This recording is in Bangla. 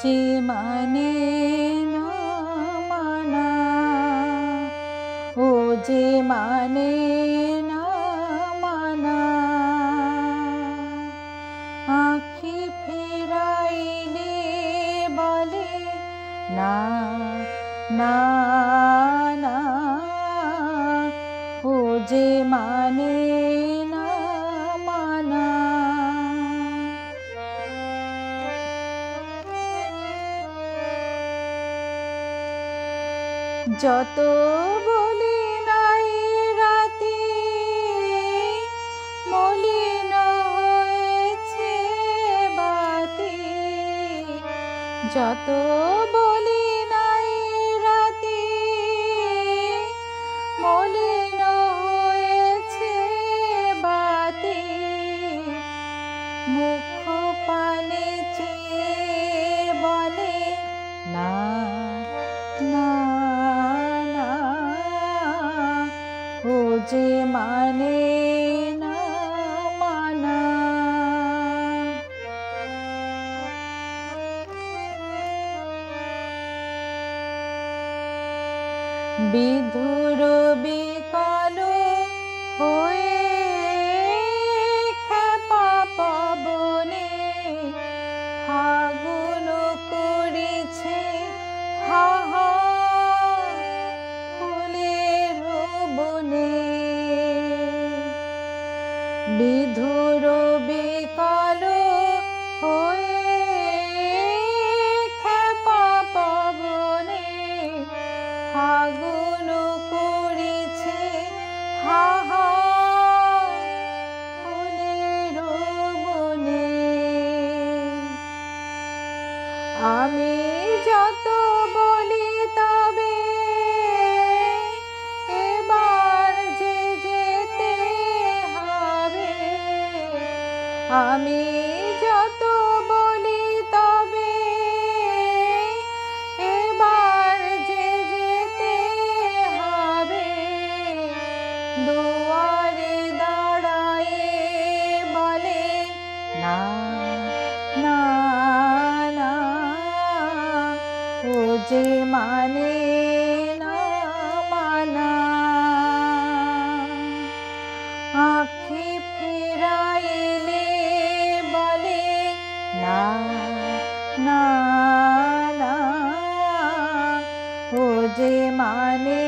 যে মানে না মানা, ও যে মানে না মানা। আঁখি ফেরাইলে বলে না না না, ও যে মানে না মানা। যত বলি নাই রাতে মলিন হয়েছে বাতি, যত বলি নাই রাতে মলিন হয়েছে বাতি। মুখ পানে চেয়ে বলে না না না, ও যে মানে না মানা। বিধুর বিকালো হয়ে খেপা পবনে ফাগুন করেছে হাহা ফুলের বনে। বিধুর বিকালো হয়ে খেপা পবনে ফাগুন করেছে হাহা ফুলের বনে। আমি যত বলি তবে এবার যে যেতে হবে, আমি যত বলি তবে এবার যে যেতে হবে। দুয়ারে দাঁড়ায়ে বলে না না না, ও যে মানে না মানা। আঁখি ফেরাইলে বলে না না না, ও যে মানে